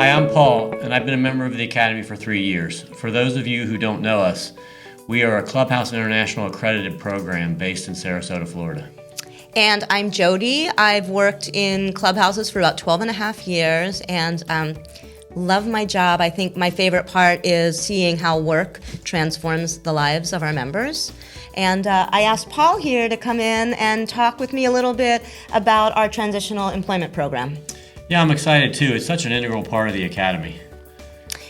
Hi, I'm Paul, and I've been a member of the Academy for 3 years. For those of you who don't know us, we are a Clubhouse International accredited program based in Sarasota, Florida. And I'm Jodi. I've worked in clubhouses for about 12 and a half years and love my job. I think my favorite part is seeing how work transforms the lives of our members. And I asked Paul here to come in and talk with me a little bit about our Transitional Employment program. Yeah, I'm excited too. It's such an integral part of the Academy.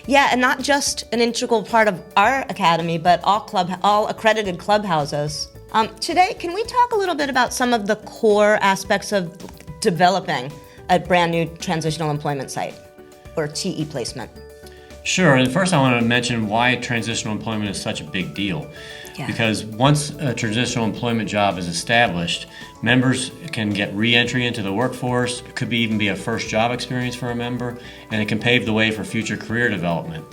Yeah, and not just an integral part of our Academy, but all accredited clubhouses. Today, can we talk a little bit about some of the core aspects of developing a brand new transitional employment site or TE placement? Sure, and first I want to mention why transitional employment is such a big deal. Yeah. Because once a transitional employment job is established, members can get re-entry into the workforce. It could even be a first job experience for a member, and it can pave the way for future career development.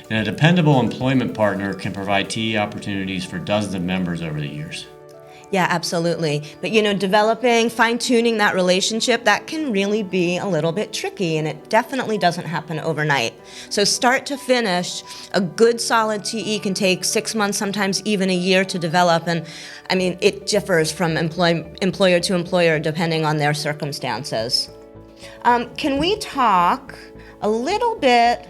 And a dependable employment partner can provide TE opportunities for dozens of members over the years. Yeah, absolutely. But developing, fine-tuning that relationship, that can really be a little bit tricky, and it definitely doesn't happen overnight. So start to finish, a good solid TE can take 6 months, sometimes even a year to develop, and I mean, it differs from employer to employer depending on their circumstances. Can we talk a little bit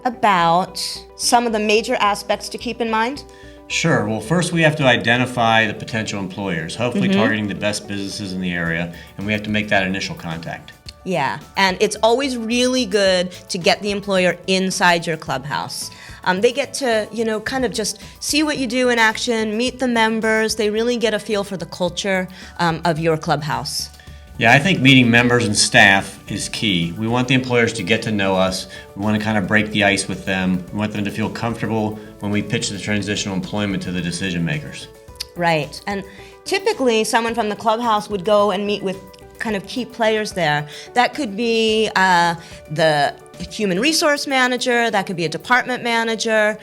about some of the major aspects to keep in mind? Sure. Well, first we have to identify the potential employers, hopefully targeting the best businesses in the area, and we have to make that initial contact. Yeah, and it's always really good to get the employer inside your clubhouse. They get to, kind of just see what you do in action, meet the members. They really get a feel for the culture of your clubhouse. Yeah, I think meeting members and staff is key. We want the employers to get to know us. We want to kind of break the ice with them. We want them to feel comfortable when we pitch the transitional employment to the decision makers. Right, and typically someone from the clubhouse would go and meet with kind of key players there. That could be the human resource manager, that could be a department manager,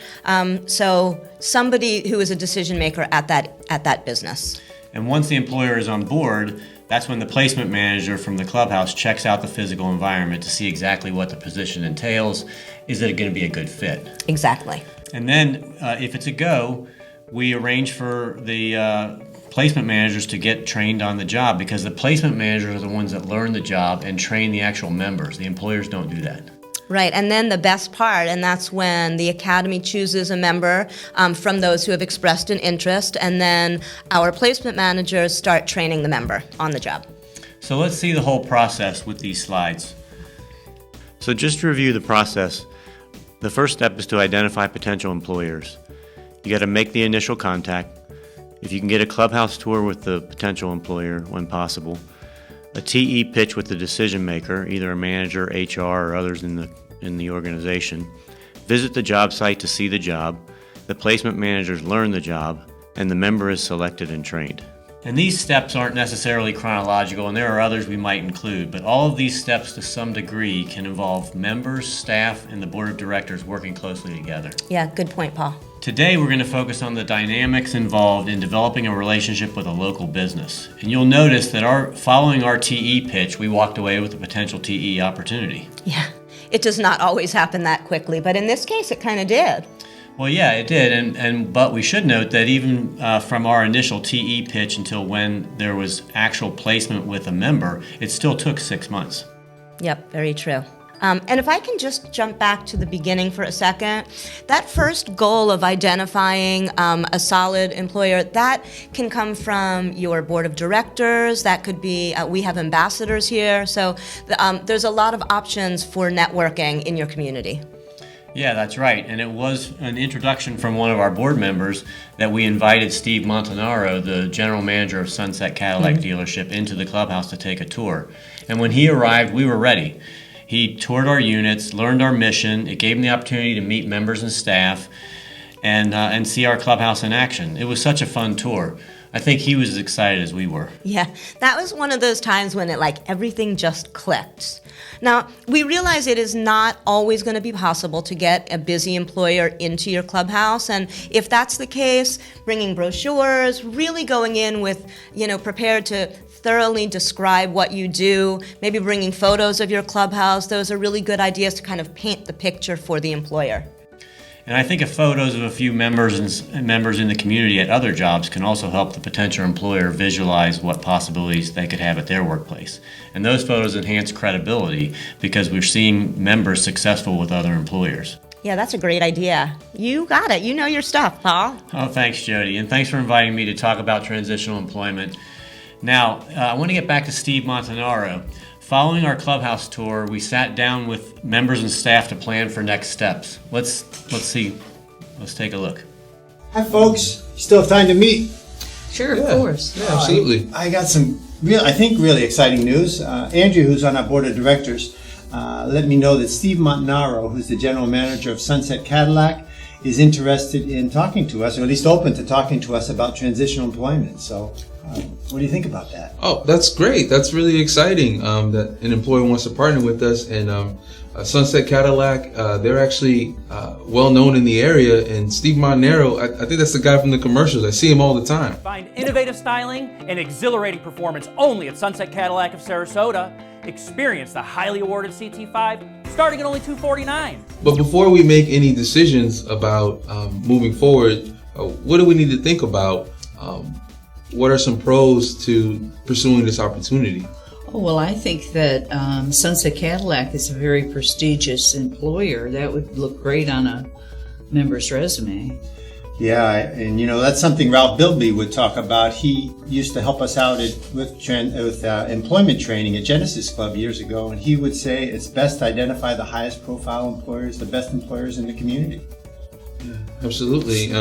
so somebody who is a decision maker at that business. And once the employer is on board, that's when the placement manager from the clubhouse checks out the physical environment to see exactly what the position entails. Is it going to be a good fit? Exactly. And then if it's a go, we arrange for the placement managers to get trained on the job, because the placement managers are the ones that learn the job and train the actual members. The employers don't do that. Right, and then the best part, and that's when the Academy chooses a member from those who have expressed an interest, and then our placement managers start training the member on the job. So let's see the whole process with these slides. So just to review the process, the first step is to identify potential employers. You got to make the initial contact. If you can get a clubhouse tour with the potential employer when possible, a TE pitch with the decision maker, either a manager, HR, or others in the organization. Visit the job site to see the job. The placement managers learn the job, and the member is selected and trained. And these steps aren't necessarily chronological, and there are others we might include, but all of these steps to some degree can involve members, staff, and the board of directors working closely together. Yeah, good point, Paul. Today we're going to focus on the dynamics involved in developing a relationship with a local business. And you'll notice that following our TE pitch, we walked away with a potential TE opportunity. Yeah, it does not always happen that quickly, but in this case it kind of did. Well, yeah, it did, but we should note that even from our initial TE pitch until when there was actual placement with a member, it still took 6 months. Yep, very true. And if I can just jump back to the beginning for a second, that first goal of identifying a solid employer, that can come from your board of directors. That could be, we have ambassadors here, so there's a lot of options for networking in your community. Yeah, that's right. And it was an introduction from one of our board members that we invited Steve Montanaro, the general manager of Sunset Cadillac dealership, into the clubhouse to take a tour. And when he arrived, we were ready. He toured our units, learned our mission. It gave him the opportunity to meet members and staff and see our clubhouse in action. It was such a fun tour. I think he was as excited as we were. Yeah, that was one of those times when everything just clicked. Now, we realize it is not always going to be possible to get a busy employer into your clubhouse, and if that's the case, bringing brochures, really going in with, prepared to thoroughly describe what you do, maybe bringing photos of your clubhouse, those are really good ideas to kind of paint the picture for the employer. And I think photos of a few members in the community at other jobs can also help the potential employer visualize what possibilities they could have at their workplace. And those photos enhance credibility because we're seeing members successful with other employers. Yeah, that's a great idea. You got it. You know your stuff, Paul. Oh, thanks, Jodi. And thanks for inviting me to talk about transitional employment. Now, I want to get back to Steve Montanaro. Following our clubhouse tour, we sat down with members and staff to plan for next steps. Let's see. Let's take a look. Hi, folks. Still have time to meet? Sure, of course. Yeah, absolutely. I got some really exciting news. Andrew, who's on our board of directors, let me know that Steve Montanaro, who's the general manager of Sunset Cadillac, is interested in talking to us, or at least open to talking to us about transitional employment. So, what do you think about that? Oh, that's great. That's really exciting that an employer wants to partner with us. And Sunset Cadillac, they're actually well known in the area. And Steve Montanaro, I think that's the guy from the commercials. I see him all the time. Find innovative styling and exhilarating performance only at Sunset Cadillac of Sarasota. Experience the highly awarded CT5 starting at only $249. But before we make any decisions about moving forward, what do we need to think about? What are some pros to pursuing this opportunity? Oh, well, I think that Sunset Cadillac is a very prestigious employer. That would look great on a member's resume. Yeah, and that's something Ralph Bilby would talk about. He used to help us out with employment training at Genesis Club years ago, and he would say it's best to identify the highest profile employers, the best employers in the community. Yeah, absolutely.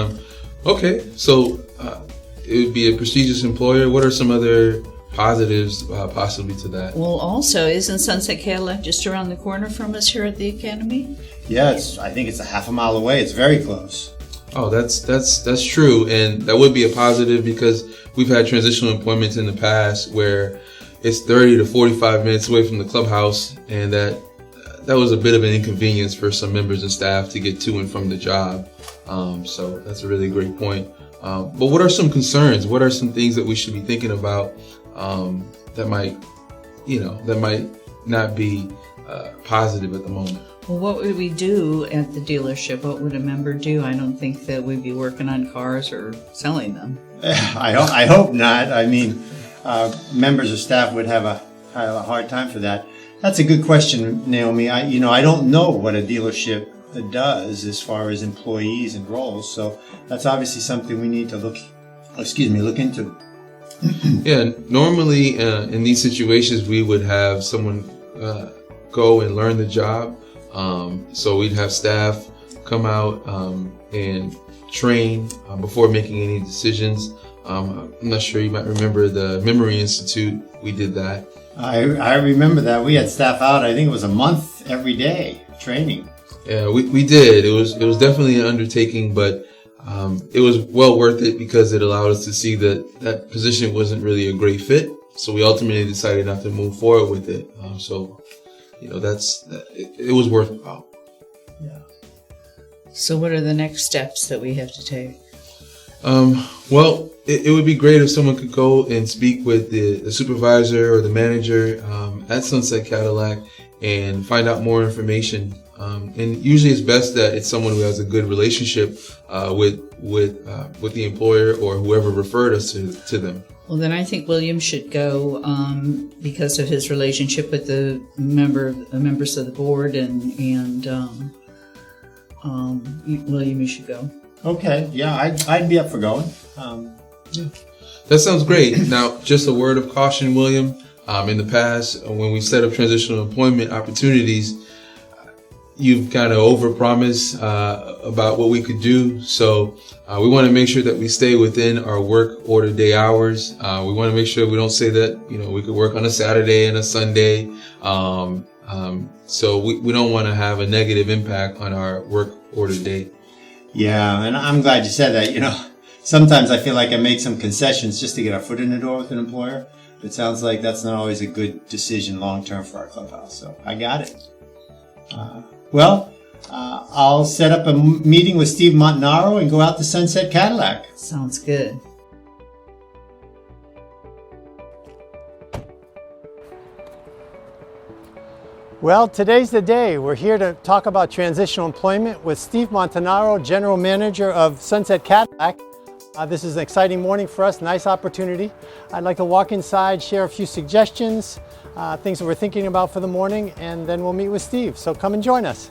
Okay, so it would be a prestigious employer. What are some other positives possibly to that? Well, also, isn't Sunset Cadillac just around the corner from us here at the Academy? Yeah, I think it's a half a mile away. It's very close. Oh, that's true, and that would be a positive because we've had transitional employments in the past where it's 30 to 45 minutes away from the clubhouse, and that was a bit of an inconvenience for some members and staff to get to and from the job. So that's a really great point. But what are some concerns? What are some things that we should be thinking about that might not be positive at the moment? Well, what would we do at the dealership? What would a member do? I don't think that we'd be working on cars or selling them. I hope not. I mean, members of staff would have a hard time for that. That's a good question, Naomi. I don't know what a dealership does as far as employees and roles, so that's obviously something we need to look into. Yeah, normally in these situations we would have someone go and learn the job. So we'd have staff come out and train before making any decisions. I'm not sure, you might remember the Memory Institute. We did that. I remember that. We had staff out, I think it was a month every day training. Yeah, we did. It was definitely an undertaking, but it was well worth it because it allowed us to see that position wasn't really a great fit. So we ultimately decided not to move forward with it. It was worthwhile. Yeah. So what are the next steps that we have to take? Well, it would be great if someone could go and speak with the supervisor or the manager at Sunset Cadillac and find out more information. And usually it's best that it's someone who has a good relationship with the employer or whoever referred us to them. Well, then I think William should go because of his relationship with the members of the board, and William, you should go. Okay, yeah, I'd be up for going. Yeah. That sounds great. Now, just a word of caution, William. In the past, when we set up transitional employment opportunities, you've kind of overpromised about what we could do. So we want to make sure that we stay within our work order day hours. We want to make sure we don't say that, we could work on a Saturday and a Sunday. So we don't want to have a negative impact on our work order day. Yeah, and I'm glad you said that. sometimes I feel like I make some concessions just to get our foot in the door with an employer. It sounds like that's not always a good decision long term for our clubhouse. So I got it. I'll set up a meeting with Steve Montanaro and go out to Sunset Cadillac. Sounds good. Well, today's the day. We're here to talk about transitional employment with Steve Montanaro, General Manager of Sunset Cadillac. This is an exciting morning for us, nice opportunity. I'd like to walk inside, share a few suggestions, things that we're thinking about for the morning, and then we'll meet with Steve. So come and join us.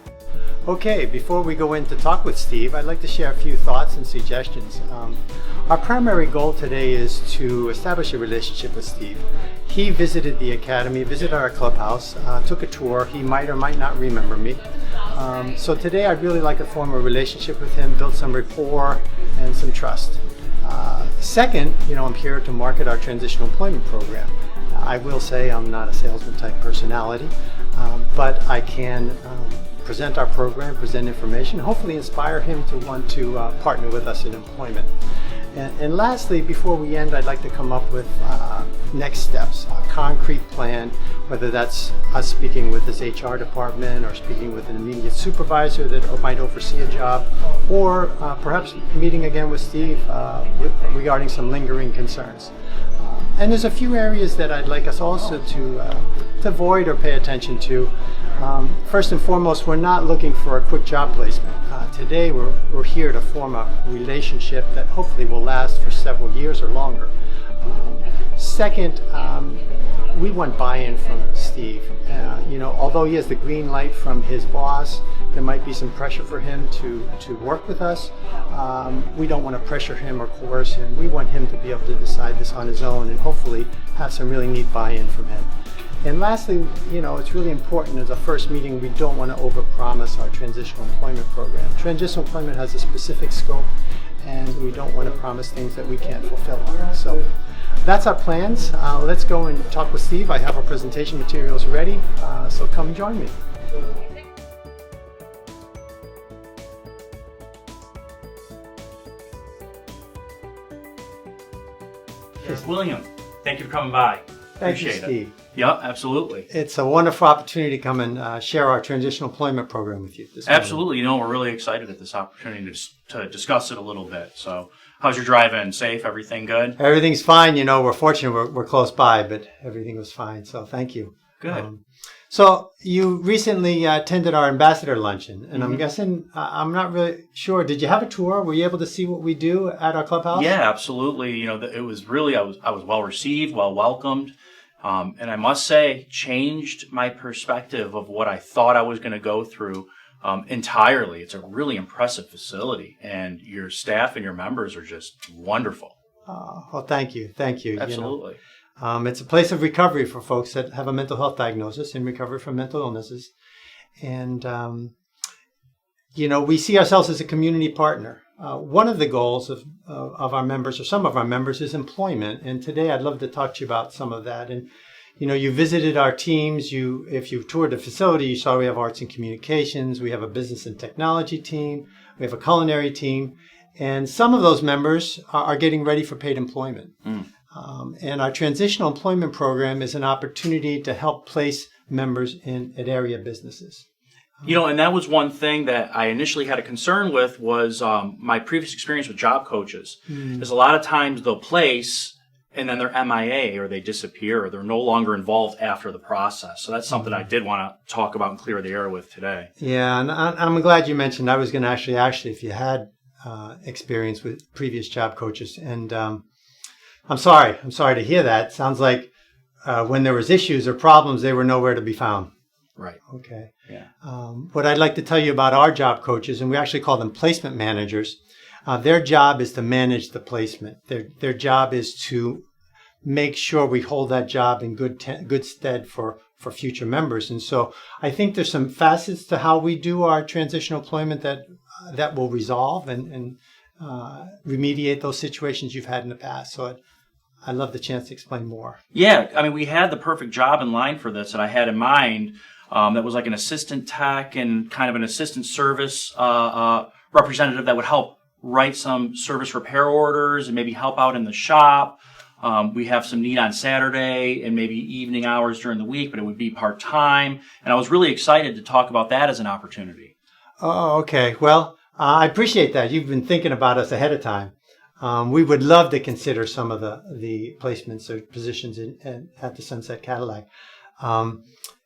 Okay, before we go in to talk with Steve, I'd like to share a few thoughts and suggestions. Our primary goal today is to establish a relationship with Steve. He visited the academy, visited our clubhouse, took a tour. He might or might not remember me. So today I'd really like to form a relationship with him, build some rapport and some trust. Second, I'm here to market our transitional employment program. I will say I'm not a salesman type personality, but I can present our program, present information, hopefully inspire him to want to partner with us in employment. And lastly, before we end, I'd like to come up with next steps, a concrete plan, whether that's us speaking with his HR department or speaking with an immediate supervisor that might oversee a job, or perhaps meeting again with Steve regarding some lingering concerns. And there's a few areas that I'd like us also to avoid or pay attention to. First and foremost, we're not looking for a quick job placement. Today, we're here to form a relationship that hopefully will last for several years or longer. Second, we want buy-in from Steve. Although he has the green light from his boss, there might be some pressure for him to work with us. We don't want to pressure him or coerce him. We want him to be able to decide this on his own and hopefully have some really neat buy-in from him. And lastly, it's really important as a first meeting, we don't want to overpromise our transitional employment program. Transitional employment has a specific scope, and we don't want to promise things that we can't fulfill. So that's our plans. Let's go and talk with Steve. I have our presentation materials ready, so come join me. William, thank you for coming by. Thank you, Appreciate Steve. it. Yeah, absolutely. It's a wonderful opportunity to come and share our transitional employment program with you this morning. Absolutely. We're really excited at this opportunity to discuss it a little bit. So how's your drive in? Safe? Everything good? Everything's fine. We're fortunate we're close by, but everything was fine. So thank you. Good. So you recently attended our ambassador luncheon, and I'm guessing, I'm not really sure, did you have a tour? Were you able to see what we do at our clubhouse? Yeah, absolutely. It was really, I was well received, well welcomed. And I must say, changed my perspective of what I thought I was going to go through entirely. It's a really impressive facility, and your staff and your members are just wonderful. Well, thank you. Thank you. Absolutely. It's a place of recovery for folks that have a mental health diagnosis and recovery from mental illnesses. And, we see ourselves as a community partner. One of the goals of our members, or some of our members, is employment. And today I'd love to talk to you about some of that. And, you visited our teams. If you toured the facility, you saw we have arts and communications. We have a business and technology team. We have a culinary team. And some of those members are getting ready for paid employment. And our transitional employment program is an opportunity to help place members at area businesses. And that was one thing that I initially had a concern with was my previous experience with job coaches. Is a lot of times they'll place and then they're MIA or they disappear or they're no longer involved after the process. So that's something I did want to talk about and clear the air with today. Yeah, and I'm glad you mentioned. I was going to actually ask you if you had experience with previous job coaches. And I'm sorry to hear that. Sounds like when there was issues or problems, they were nowhere to be found. Right. Okay. Yeah. What I'd like to tell you about our job coaches, and we actually call them placement managers, their job is to manage the placement. Their job is to make sure we hold that job in good stead for future members. And so I think there's some facets to how we do our transitional employment that will resolve and remediate those situations you've had in the past. So I'd love the chance to explain more. Yeah, we had the perfect job in line for this that I had in mind. That was like an assistant tech and kind of an assistant service representative that would help write some service repair orders and maybe help out in the shop. We have some need on Saturday and maybe evening hours during the week, but it would be part-time. And I was really excited to talk about that as an opportunity. Oh, okay. Well, I appreciate that. You've been thinking about us ahead of time. We would love to consider some of the placements or positions at the Sunset Cadillac.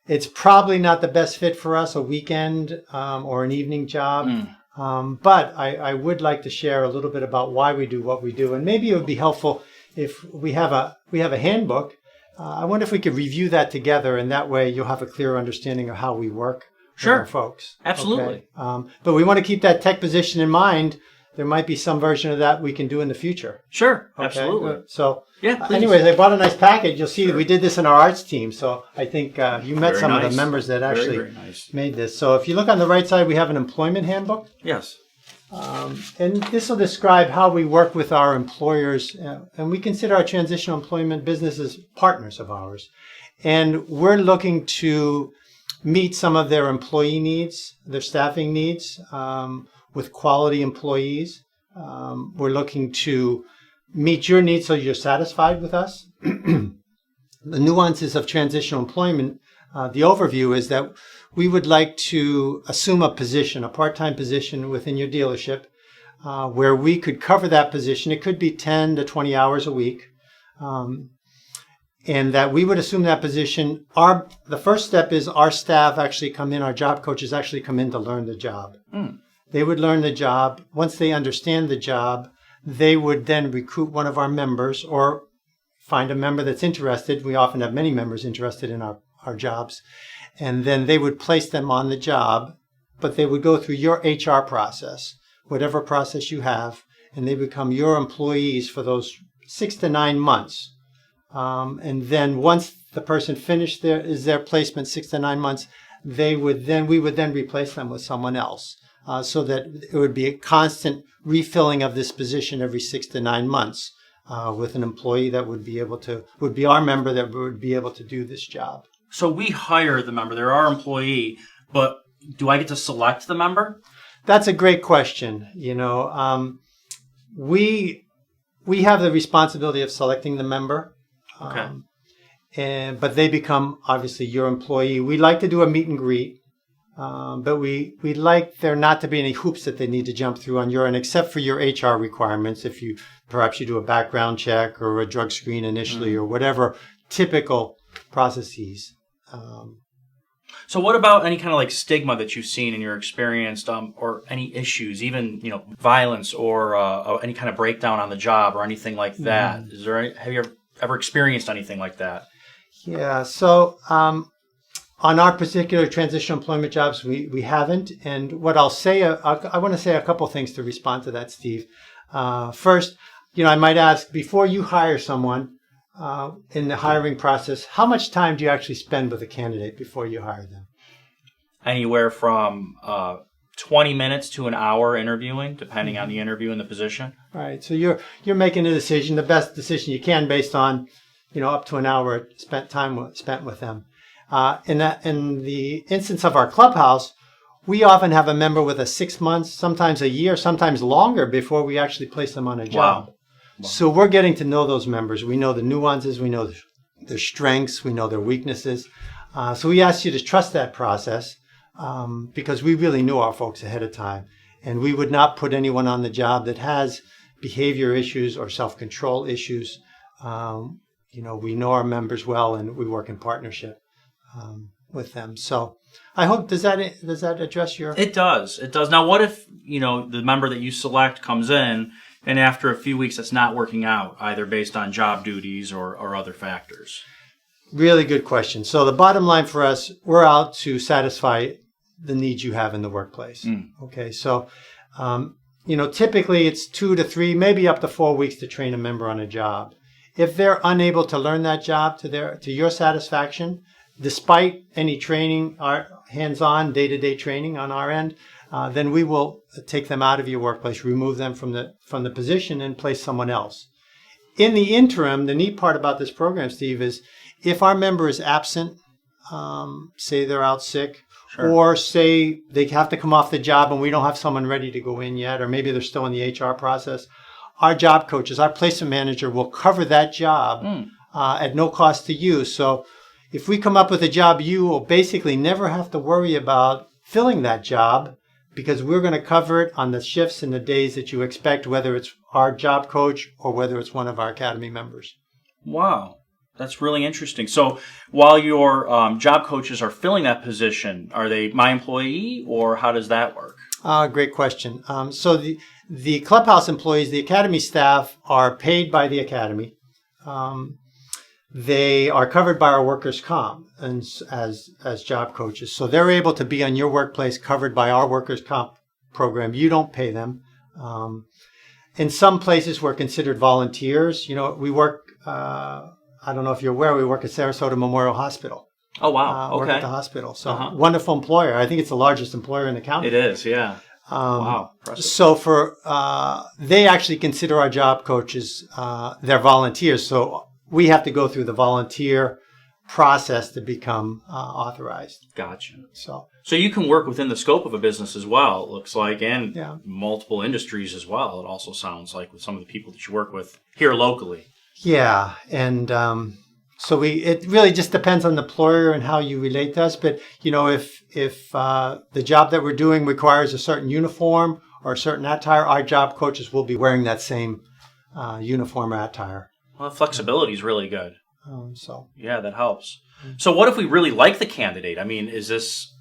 It's probably not the best fit for us, a weekend or an evening job. But I would like to share a little bit about why we do what we do. And maybe it would be helpful if we have a handbook. I wonder if we could review that together, and that way you'll have a clearer understanding of how we work with our folks. Absolutely. Okay? But we want to keep that tech position in mind. There might be some version of that we can do in the future. Sure, Okay? absolutely. So, Yeah, please. anyways, I bought a nice package. You'll see that we did this in our arts team. So I think you met Very some of nice. the members that actually Very nice. made this. So if you look on the right side, we have an employment handbook. Yes. And this will describe how we work with our employers. And we consider our transitional employment businesses partners of ours. And we're looking to meet some of their employee needs, their staffing needs, with quality employees. We're looking to meet your needs so you're satisfied with us. The nuances of transitional employment, the overview is that we would like to assume a position, a part-time position within your dealership, where we could cover that position. It could be 10 to 20 hours a week. And that we would assume that position. The first step is our staff actually come in, our job coaches actually come in to learn the job. They would learn the job. Once they understand the job, they would then recruit one of our members or find a member that's interested. We often have many members interested in our jobs. And then they would place them on the job, but they would go through your HR process, whatever process you have, and they become your employees for those 6 to 9 months. And then once the person finished their placement, 6 to 9 months, we would then replace them with someone else. So that it would be a constant refilling of this position every 6 to 9 months with an employee that would be our member that would be able to do this job. So we hire the member. They're our employee, but do I get to select the member? That's a great question. We have the responsibility of selecting the member. Okay. But they become obviously your employee. We like to do a meet and greet. But we like there not to be any hoops that they need to jump through on your end, except for your HR requirements. If perhaps you do a background check or a drug screen initially or whatever typical processes. So what about any kind of like stigma that you've seen in your experience, or any issues, even, violence or any kind of breakdown on the job or anything like that? Have you ever experienced anything like that? Yeah. So, on our particular transitional employment jobs, we haven't. And what I'll say, I want to say a couple things to respond to that, Steve. First, I might ask, before you hire someone in the hiring process, how much time do you actually spend with a candidate before you hire them? Anywhere from 20 minutes to an hour interviewing, depending on the interview and the position. All right. So you're making a decision, the best decision you can, based on up to an hour spent with them. In the instance of our clubhouse, we often have a member with a 6 months, sometimes a year, sometimes longer before we actually place them on a job. Wow. So we're getting to know those members. We know the nuances. We know their strengths. We know their weaknesses. So we ask you to trust that process because we really knew our folks ahead of time. And we would not put anyone on the job that has behavior issues or self-control issues. We know our members well, and we work in partnership with them. So I hope, does that address your... It does. Now, what if, the member that you select comes in and after a few weeks it's not working out, either based on job duties or other factors? Really good question. So the bottom line for us, we're out to satisfy the needs you have in the workplace. Okay. So, typically it's 2 to 3, maybe up to 4 weeks to train a member on a job. If they're unable to learn that job to your satisfaction, despite any training, our hands-on, day-to-day training on our end, then we will take them out of your workplace, remove them from the position, and place someone else. In the interim, the neat part about this program, Steve, is if our member is absent, say they're out sick, or say they have to come off the job and we don't have someone ready to go in yet, or maybe they're still in the HR process, our job coaches, our placement manager will cover that job at no cost to you. So if we come up with a job, you will basically never have to worry about filling that job, because we're going to cover it on the shifts and the days that you expect, whether it's our job coach or whether it's one of our academy members. Wow. That's really interesting. So while your job coaches are filling that position, are they my employee, or how does that work? Great question. So the Clubhouse employees, the academy staff, are paid by the academy. They are covered by our workers' comp and as job coaches. So they're able to be on your workplace covered by our workers' comp program. You don't pay them. In some places, we're considered volunteers. You know, we work, I don't know if you're aware, we work at Sarasota Memorial Hospital. Oh, wow. Work Okay. at the hospital. So wonderful employer. I think it's the largest employer in the county. It is, yeah. Wow. Impressive. So they actually consider our job coaches their volunteers. So we have to go through the volunteer process to become authorized. Gotcha. So you can work within the scope of a business as well, it looks like, and Yeah. multiple industries as well. It also sounds like with some of the people that you work with here locally. yeah, and so it really just depends on the employer and how you relate to us. But you know, if the job that we're doing requires a certain uniform or a certain attire, our job coaches will be wearing that same uniform or attire. Well, flexibility is really good. So Yeah, that helps. So what if we really like the candidate? I mean, is this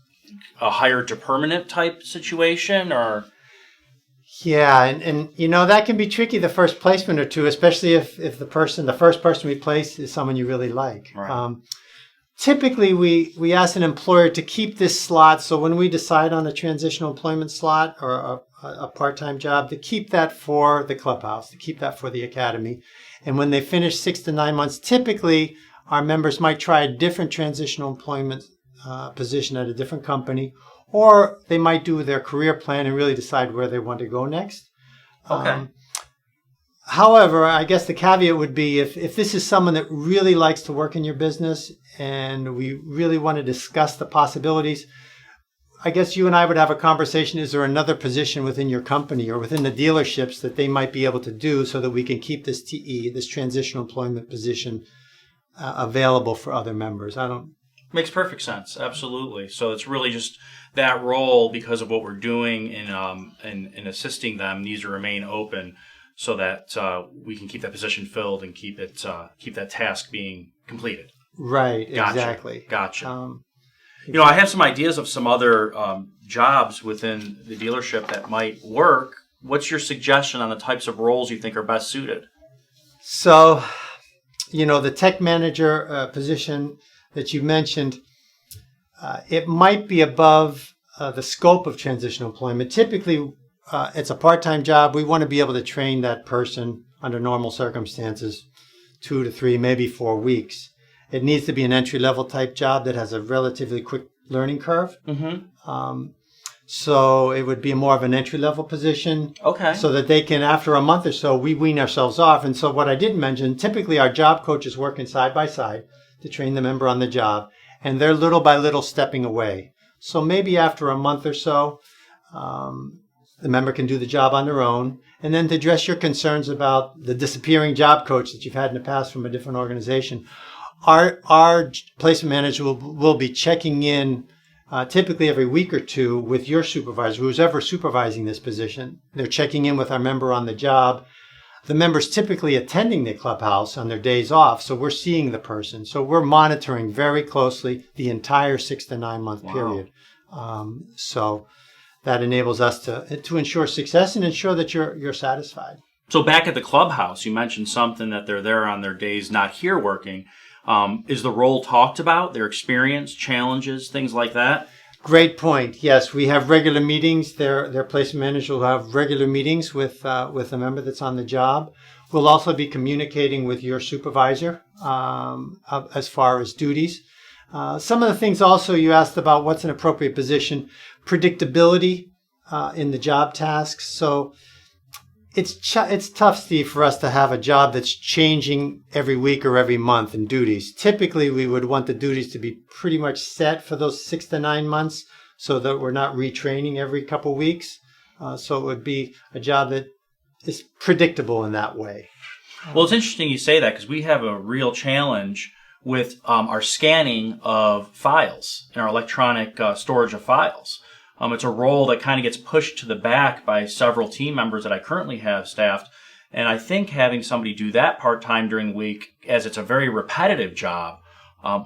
a hired to permanent type situation, or? yeah, and you know, that can be tricky the first placement or two, especially if the first person we place is someone you really like. Right. Typically, we ask an employer to keep this slot. So when we decide on a transitional employment slot or a part-time job, to keep that for the clubhouse, to keep that for the academy. And when they finish 6 to 9 months, typically our members might try a different transitional employment position at a different company, or they might do their career plan and really decide where they want to go next. Okay. However, I guess the caveat would be if this is someone that really likes to work in your business and we really want to discuss the possibilities, I guess you and I would have a conversation. Is there another position within your company or within the dealerships that they might be able to do so that we can keep this TE, this transitional employment position, available for other members? Makes perfect sense. Absolutely. So it's really just that role, because of what we're doing in assisting them, needs to remain open so that we can keep that position filled and keep that task being completed. Right. Gotcha. Exactly. Gotcha. I have some ideas of some other jobs within the dealership that might work. What's your suggestion on the types of roles you think are best suited? So, the tech manager position that you mentioned, it might be above the scope of transitional employment. Typically, it's a part-time job. We want to be able to train that person under normal circumstances, 2 to 3, maybe 4 weeks. It needs to be an entry-level type job that has a relatively quick learning curve. Mm-hmm. So it would be more of an entry-level position. Okay. So that they can, after a month or so, we wean ourselves off. And so what I didn't mention, typically our job coaches working side by side to train the member on the job, and they're little by little stepping away. So maybe after a month or so, the member can do the job on their own. And then to address your concerns about the disappearing job coach that you've had in the past from a different organization, our placement manager will be checking in typically every week or two with your supervisor, who's ever supervising this position. They're checking in with our member on the job. The member's typically attending the clubhouse on their days off, so we're seeing the person. So we're monitoring very closely the entire 6 to 9 month period. So that enables us to ensure success and ensure that you're satisfied. So back at the clubhouse, you mentioned something that they're there on their days not here working. Is the role talked about, their experience, challenges, things like that? Great point. Yes, we have regular meetings. Their placement manager will have regular meetings with a member that's on the job. We'll also be communicating with your supervisor as far as duties. Some of the things also you asked about, what's an appropriate position, predictability in the job tasks. So it's tough, Steve, for us to have a job that's changing every week or every month in duties. Typically, we would want the duties to be pretty much set for those 6 to 9 months so that we're not retraining every couple weeks. So it would be a job that is predictable in that way. Well, it's interesting you say that because we have a real challenge with our scanning of files and our electronic storage of files. It's a role that kind of gets pushed to the back by several team members that I currently have staffed. And I think having somebody do that part-time during the week, as it's a very repetitive job,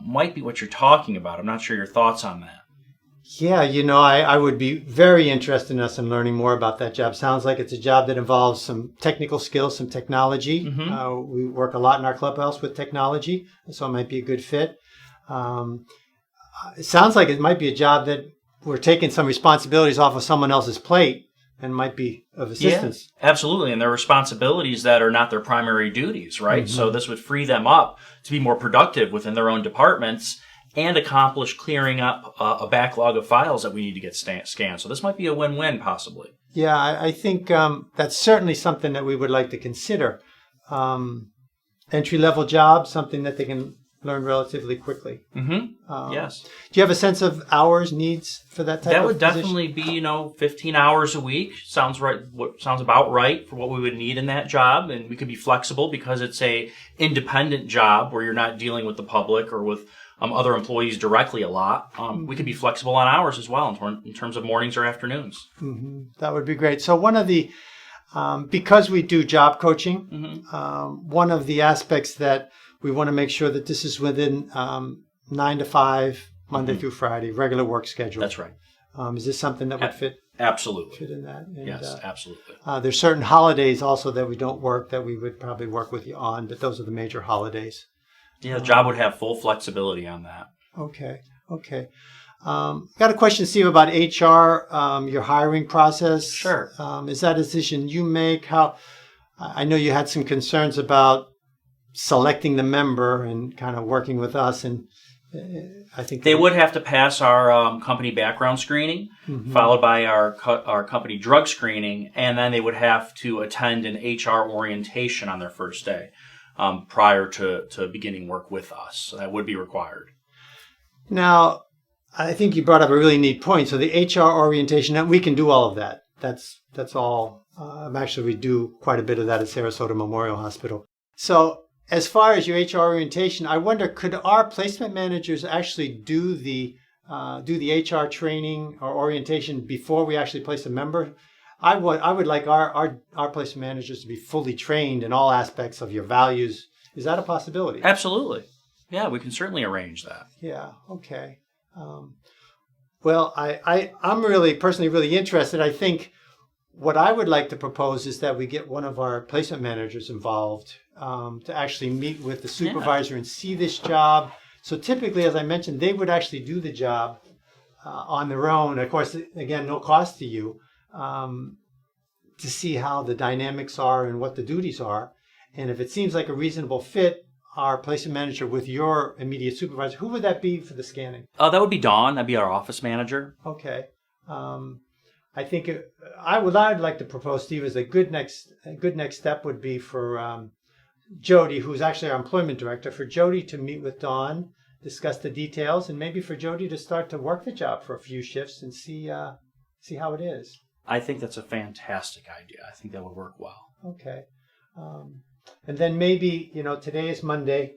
might be what you're talking about. I'm not sure your thoughts on that. Yeah, I would be very interested in us in learning more about that job. Sounds like it's a job that involves some technical skills, some technology. Mm-hmm. We work a lot in our clubhouse with technology, so it might be a good fit. It sounds like it might be a job that we're taking some responsibilities off of someone else's plate and might be of assistance. Yeah, absolutely. And they're responsibilities that are not their primary duties, right? Mm-hmm. So this would free them up to be more productive within their own departments and accomplish clearing up a backlog of files that we need to get scanned. So this might be a win-win, possibly. Yeah, I think that's certainly something that we would like to consider. Entry-level job, something that they can learn relatively quickly. Mm-hmm. Yes. Do you have a sense of hours needs for that type of position? That would definitely be, 15 hours a week. Sounds right. Sounds about right for what we would need in that job. And we could be flexible because it's a independent job where you're not dealing with the public or with other employees directly a lot. We could be flexible on hours as well in terms of mornings or afternoons. Mm-hmm. That would be great. So one of the, because we do job coaching, mm-hmm. One of the aspects that we want to make sure that this is within 9 to 5, Monday mm-hmm. through Friday, regular work schedule. That's right. Is this something that would fit? Absolutely. Fit in that? And, yes, absolutely. There's certain holidays also that we don't work that we would probably work with you on, but those are the major holidays. Yeah, the job would have full flexibility on that. Okay. Got a question, Steve, about HR, your hiring process. Sure. Is that a decision you make? I know you had some concerns about selecting the member and kind of working with us, and I think they would have to pass our company background screening, mm-hmm. followed by our company drug screening, and then they would have to attend an HR orientation on their first day. Prior to beginning work with us. So that would be required. Now, I think you brought up a really neat point. So the HR orientation, we can do all of that. That's all. Actually, we do quite a bit of that at Sarasota Memorial Hospital. So as far as your HR orientation, I wonder, could our placement managers actually do the HR training or orientation before we actually place a member? I would like our placement managers to be fully trained in all aspects of your values. Is that a possibility? Absolutely. Yeah, we can certainly arrange that. Yeah. Okay. Well, I'm really personally really interested. I think what I would like to propose is that we get one of our placement managers involved to actually meet with the supervisor and see this job. So typically, as I mentioned, they would actually do the job on their own. Of course, again, no cost to you. To see how the dynamics are and what the duties are. And if it seems like a reasonable fit, our placement manager with your immediate supervisor, who would that be for the scanning? That would be Dawn. That'd be our office manager. Okay. I think I'd like to propose, Steve, as a good next step would be for Jodi, who's actually our employment director, for Jodi to meet with Dawn, discuss the details, and maybe for Jodi to start to work the job for a few shifts and see how it is. I think that's a fantastic idea. I think that would work well. Okay. And then maybe, today is Monday.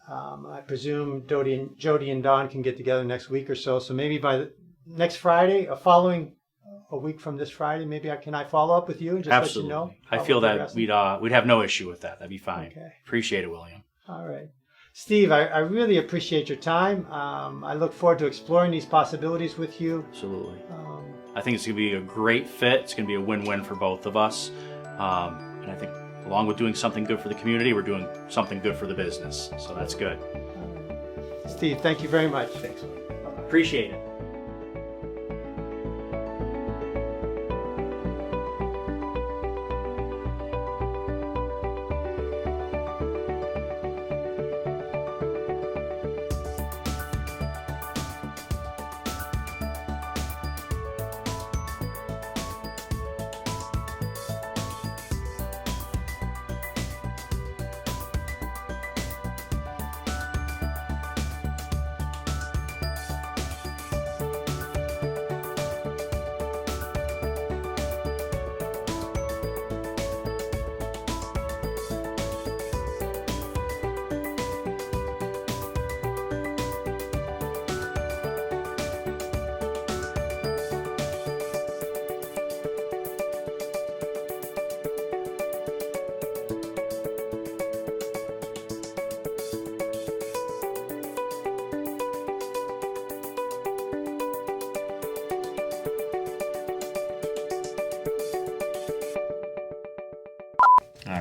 I presume Jodi and Dawn can get together next week or so. So maybe by next Friday, a week from this Friday, maybe can I follow up with you and just Absolutely. Let you know? I feel that we'd have no issue with that. That'd be fine. Okay. Appreciate it, William. All right. Steve, I really appreciate your time. I look forward to exploring these possibilities with you. Absolutely. I think it's going to be a great fit. It's going to be a win-win for both of us. And I think along with doing something good for the community, we're doing something good for the business. So that's good. Steve, thank you very much. Thanks. Appreciate it.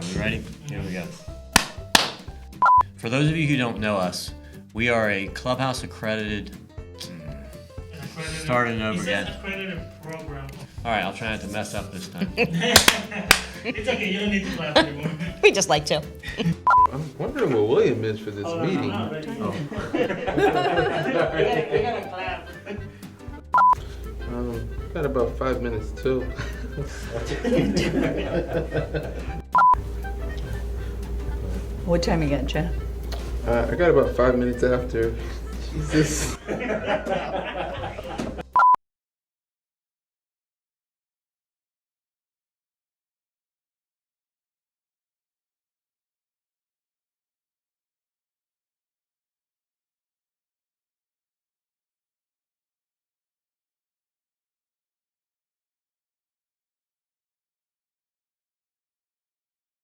right, we ready? Here we go. For those of you who don't know us, we are a Clubhouse accredited. Starting over again. Accredited program. All right, I'll try not to mess up this time. It's okay, you don't need to clap anymore. We just like to. I'm wondering what William is for this meeting. No, no, ready. Oh. We gotta clap. Got about 5 minutes too. What time you got, Jeff? I got about 5 minutes after. Jesus.